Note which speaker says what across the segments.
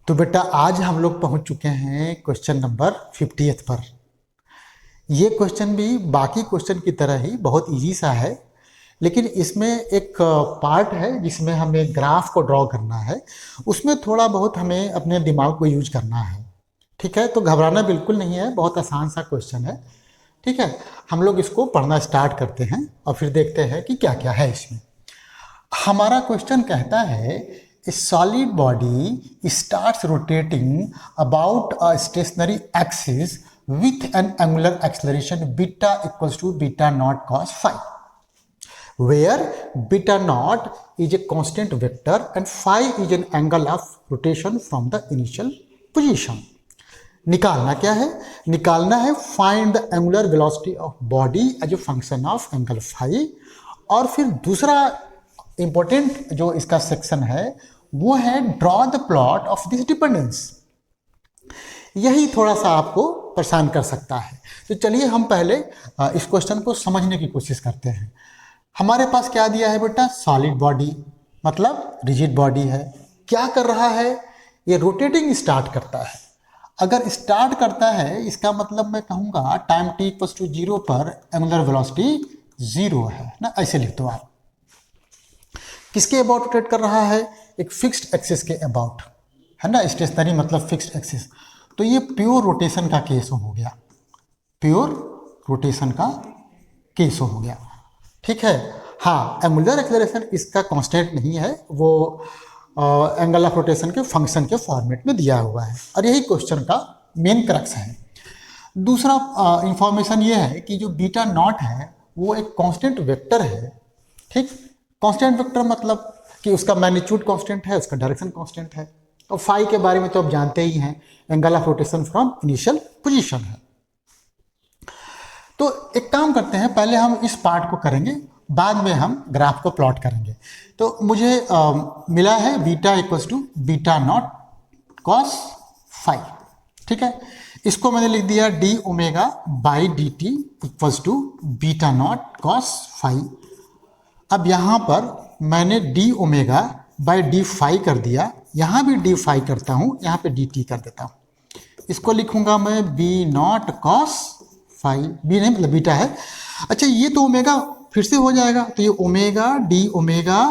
Speaker 1: तो बेटा आज हम लोग पहुंच चुके हैं क्वेश्चन नंबर 50th पर। ये क्वेश्चन भी बाकी क्वेश्चन की तरह ही बहुत इजी सा है, लेकिन इसमें एक पार्ट है जिसमें हमें ग्राफ को ड्रॉ करना है। उसमें थोड़ा बहुत हमें अपने दिमाग को यूज करना है। ठीक है, तो घबराना बिल्कुल नहीं है, बहुत आसान सा क्वेश्चन है। ठीक है, हम लोग इसको पढ़ना स्टार्ट करते हैं और फिर देखते हैं कि क्या क्या है इसमें। हमारा क्वेश्चन कहता है a solid body starts rotating about a stationary axis with an angular acceleration beta equals to beta naught cos phi, where beta naught is a constant vector and phi is an angle of rotation from the initial position. निकालना क्या है? निकालना है find the angular velocity of body as a function of angle phi. और फिर दूसरा important जो इसका सेक्शन है वो है draw the plot of this dependence. यही थोड़ा सा आपको परेशान कर सकता है। तो चलिए हम पहले इस क्वेश्चन को समझने की कोशिश करते हैं। हमारे पास क्या दिया है बेटा? सॉलिड बॉडी मतलब रिजिड बॉडी है। क्या कर रहा है? ये रोटेटिंग स्टार्ट करता है। अगर स्टार्ट करता है इसका मतलब मैं कहूँगा टाइम t इक्वल्स टू 0 पर एंगुलर वेलोसिटी 0 है ना, ऐसे लिख दो आप। किसके अबाउट रोटेट कर रहा है? एक फिक्स्ड एक्सिस के अबाउट, है ना। स्टेशनरी मतलब फिक्स्ड एक्सिस, तो ये प्योर रोटेशन का केस हो गया, प्योर रोटेशन का केस हो गया। ठीक है। हाँ, एंगुलर एक्सेलरेशन इसका कांस्टेंट नहीं है, वो एंगल ऑफ रोटेशन के फंक्शन के फॉर्मेट में दिया हुआ है, और यही क्वेश्चन का मेन क्रक्स है। दूसरा इंफॉर्मेशन ये है कि जो बीटा नॉट है वो एक कांस्टेंट वेक्टर है। ठीक, कांस्टेंट वेक्टर मतलब कि उसका मैग्नीट्यूड कांस्टेंट है, उसका डायरेक्शन कांस्टेंट है। और फाई के बारे में तो आप जानते ही हैं, angle of rotation from initial position है। तो एक काम करते हैं, पहले हम इस पार्ट को करेंगे, बाद में हम ग्राफ को प्लॉट करेंगे। तो मुझे मिला है beta equals to beta not cos phi. ठीक है, इसको मैंने लिख दिया d omega by d t equals to beta not cos phi. अब यहाँ पर मैंने d omega by d phi कर दिया, यहाँ भी डी फाई करता हूँ, यहाँ पे डी टी कर देता हूँ। इसको लिखूंगा मैं b not cos phi, b नहीं मतलब बीटा है। अच्छा, ये तो ओमेगा फिर से हो जाएगा, तो ये omega d omega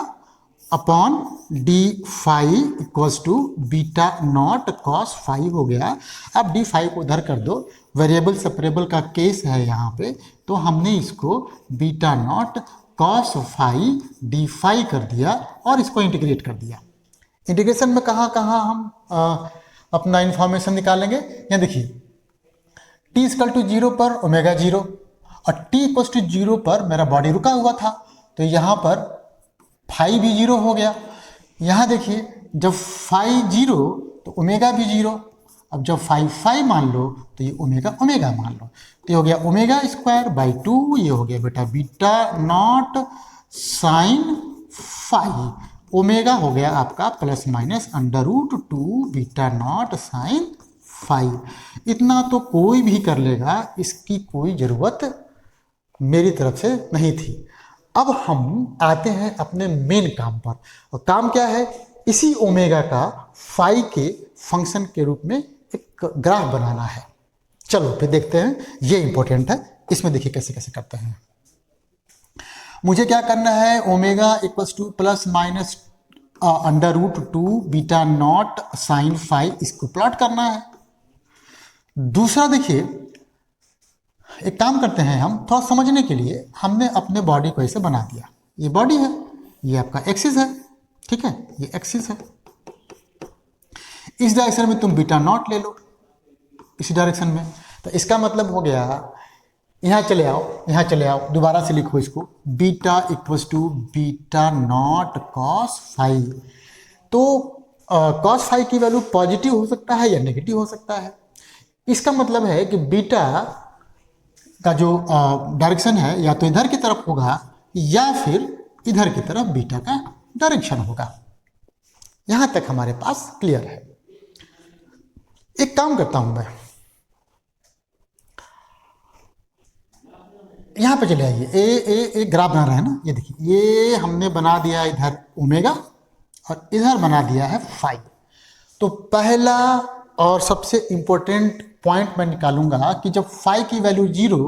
Speaker 1: upon d phi equals to beta not cos phi हो गया। अब डी फाई को उधर कर दो, वेरिएबल सेपरेबल का केस है यहाँ पे, तो हमने इसको beta not cos phi d phi कर दिया और इसको इंटीग्रेट कर दिया। इंटीग्रेशन में कहाँ कहाँ हम अपना इंफॉर्मेशन निकालेंगे? यहाँ देखिए, t इक्वल टू 0 पर ओमेगा 0 और t इक्वल टू 0 पर मेरा बॉडी रुका हुआ था, तो यहाँ पर फाई भी 0 हो गया। यहाँ देखिए, जब फाई 0 तो ओमेगा भी 0। अब जब फाई मान लो तो ये ओमेगा ओमेगा मान लो, तो ये हो गया ओमेगा स्क्वायर बाई 2। ये हो गया बेटा beta not sine phi. Omega हो गया आपका plus minus √2 beta not sine phi. इतना तो कोई भी कर लेगा, इसकी कोई ज़रूरत मेरी तरफ से नहीं थी। अब हम आते हैं अपने मेन काम पर, और काम क्या है? इसी ओमेगा का फाई के फंक्शन के रूप में एक ग्राफ बनाना है। चलो फिर देखते हैं, ये इंपॉर्टेंट है। इसमें देखिए कैसे कैसे करते हैं। मुझे क्या करना है? Omega equals to plus minus √2 beta not sine phi, इसको प्लॉट करना है। दूसरा देखिए, एक काम करते हैं हम, थोड़ा समझने के लिए हमने अपने बॉडी को ऐसे बना दिया। ये बॉडी है, ये आपका एक्सिस है। ठीक है, ये एक्सिस है। इस डायरेक्शन में तुम बीटा नॉट ले लो, इसी डायरेक्शन में, तो इसका मतलब हो गया, यहाँ चले आओ, यहाँ चले आओ, दोबारा से लिखो इसको, beta equals to beta not cos phi. तो कॉस फाई की वैल्यू पॉजिटिव हो सकता है या नेगेटिव हो सकता है। इसका मतलब है कि बीटा का जो डायरेक्शन है या तो इधर की तरफ होगा या फिर इधर की तरफ बीटा का डायरेक्शन होगा। यहां तक हमारे पास क्लियर है। एक काम करता हूं मैं, यहां पे चले आइए, ए ग्राफ बना रहा है ना, ये देखिए, ये हमने बना दिया इधर ओमेगा और इधर बना दिया है फाई। तो पहला और सबसे इंपॉर्टेंट पॉइंट मैं निकालूंगा कि जब फाई की वैल्यू 0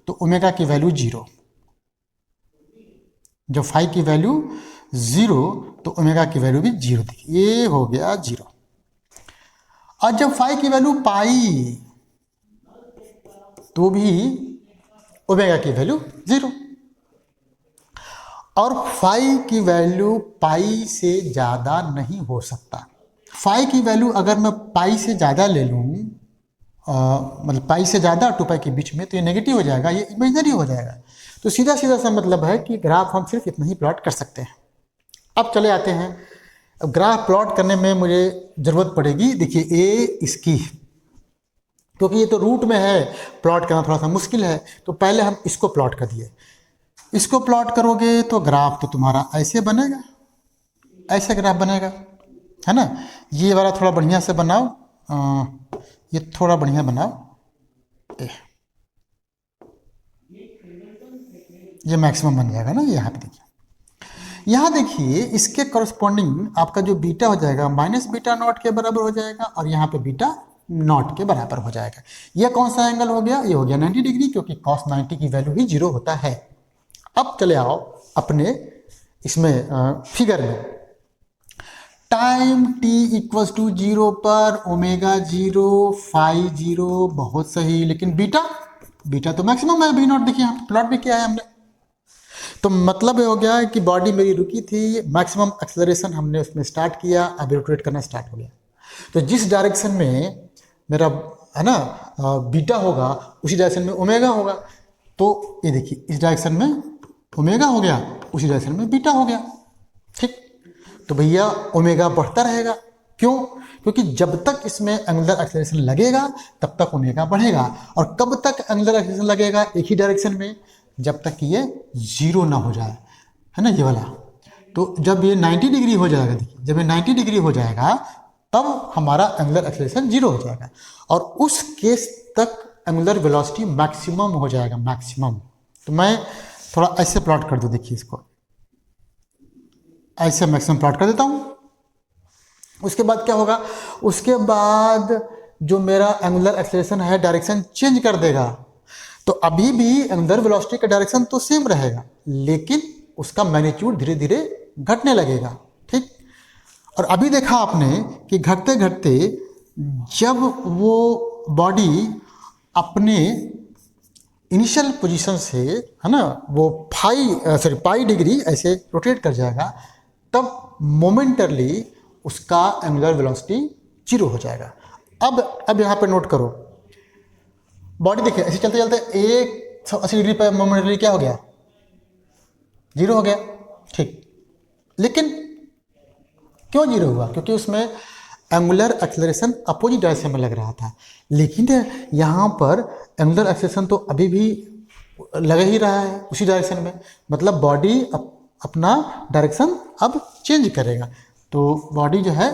Speaker 1: तो ओमेगा की वैल्यू 0। जब फाई की वैल्यू 0 तो ओमेगा की वैल्यू भी 0 थी, ये हो गया 0। और जब फाई की वैल्यू पाई तो भी ओमेगा की वैल्यू 0। और फाई की वैल्यू पाई से ज़्यादा नहीं हो सकता। फाई की वैल्यू अगर मैं पाई से ज़्यादा ले लूँ, मतलब पाई से ज़्यादा 2 पाई के बीच में, तो ये नेगेटिव हो जाएगा, ये इमेजनरी हो जाएगा। तो सीधा सीधा सा मतलब है कि ग्राफ हम सिर्फ इतना ही प्लॉट कर सकते हैं। अब चले आते हैं, अब ग्राफ प्लॉट करने में मुझे ज़रूरत पड़ेगी, देखिए ए इसकी, क्योंकि ये तो रूट में है, प्लॉट करना थोड़ा सा मुश्किल है, तो पहले हम इसको प्लॉट कर दिए। इसको प्लॉट करोगे तो ग्राफ तो तुम्हारा ऐसे बनेगा, ऐसे ग्राफ बनेगा, है ना। ये वाला थोड़ा बढ़िया से बनाओ, ये थोड़ा बढ़िया बनाओ, ये मैक्सिमम बन जाएगा ना। यहाँ पे देखिए, यहाँ देखिए इसके करस्पॉन्डिंग आपका जो बीटा हो जाएगा माइनस बीटा नॉट के बराबर हो जाएगा, और यहाँ पे बीटा नॉट के बराबर हो जाएगा। यह कौन सा एंगल हो गया, ये हो गया 90 डिग्री, क्योंकि cos 90 की वैल्यू ही 0 होता है। अब चले आओ अपने इसमें फिगर में, टाइम t इक्वल्स टू 0 पर ओमेगा 0 फाई 0, बहुत सही। लेकिन बीटा तो मैक्सिमम है, बी नॉट देखिए यहाँ प्लॉट भी किया है हमने। तो मतलब ये हो गया कि बॉडी मेरी रुकी थी, मैक्सिमम एक्सेलरेशन हमने उसमें स्टार्ट किया, अब रोटेट करना स्टार्ट हो गया। तो जिस डायरेक्शन में मेरा है ना बीटा होगा, उसी डायरेक्शन में ओमेगा होगा। तो ये देखिए इस डायरेक्शन में ओमेगा हो गया, उसी डायरेक्शन में बीटा हो गया, ठीक। तो भैया ओमेगा बढ़ता रहेगा, क्यों? क्योंकि जब तक इसमें एंगुलर एक्सेलरेशन लगेगा तब तक ओमेगा बढ़ेगा। और कब तक एंगुलर एक्सेलरेशन लगेगा एक ही डायरेक्शन में? जब तक ये 0 ना हो जाए, है ना, ये वाला। तो जब ये 90 डिग्री हो जाएगा, देखिए जब ये 90 डिग्री हो जाएगा तब हमारा एंगुलर एक्सेलरेशन 0 हो जाएगा, और उस केस तक एंगुलर वेलोसिटी मैक्सिमम हो जाएगा, मैक्सिमम। तो मैं थोड़ा ऐसे प्लॉट कर दूं, देखिए इसको ऐसे मैक्सिमम प्लॉट कर देता हूं। उसके बाद क्या होगा, उसके बाद जो मेरा एंगुलर एक्सेलरेशन है डायरेक्शन चेंज कर देगा। तो अभी भी एंगुलर वेलोसिटी का डायरेक्शन तो सेम रहेगा, लेकिन उसका मैग्नीट्यूड धीरे धीरे घटने लगेगा, ठीक। और अभी देखा आपने कि घटते घटते जब वो बॉडी अपने इनिशियल पोजीशन से, है ना, वो पाई डिग्री ऐसे रोटेट कर जाएगा, तब मोमेंटरली उसका एंगुलर वेलोसिटी 0 हो जाएगा। अब यहाँ पे नोट करो, बॉडी देखिए ऐसे चलते चलते 180 डिग्री पर मोमेंटरली क्या हो गया, 0 हो गया, ठीक। लेकिन क्यों 0 हुआ? क्योंकि उसमें एंगुलर एक्सेलरेशन अपोजिट डायरेक्शन में लग रहा था। लेकिन यहाँ पर एंगुलर एक्सेलरेशन तो अभी भी लग ही रहा है उसी डायरेक्शन में, मतलब बॉडी अपना डायरेक्शन अब चेंज करेगा। तो बॉडी जो है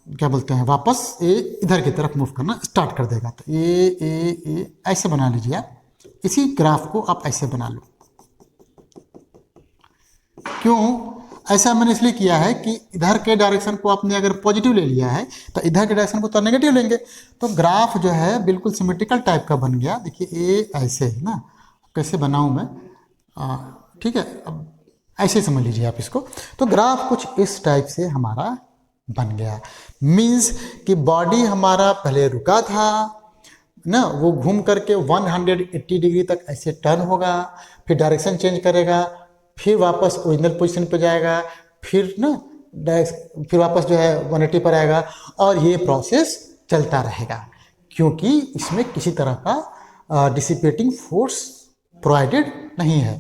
Speaker 1: क्या बोलते हैं, वापस ये इधर की तरफ मूव करना स्टार्ट कर देगा। तो ये ऐसे बना लीजिए आप, इसी ग्राफ को आप ऐसे बना लो। क्यों ऐसा मैंने इसलिए किया है कि इधर के डायरेक्शन को आपने अगर पॉजिटिव ले लिया है तो इधर के डायरेक्शन को तो नेगेटिव लेंगे, तो ग्राफ जो है बिल्कुल सिमेट्रिकल टाइप का बन गया। देखिए ये ऐसे है ना, कैसे बनाऊं मैं, ठीक है, अब ऐसे समझ लीजिए आप इसको। तो ग्राफ कुछ इस टाइप से हमारा बन गया, मीन्स कि बॉडी हमारा पहले रुका था ना, वो घूम करके 180 डिग्री तक ऐसे टर्न होगा, फिर डायरेक्शन चेंज करेगा, फिर वापस ओरिजिनल पोजीशन पे जाएगा, फिर ना फिर वापस जो है 180 पर आएगा, और ये प्रोसेस चलता रहेगा, क्योंकि इसमें किसी तरह का डिसिपेटिंग फोर्स प्रोवाइडेड नहीं है।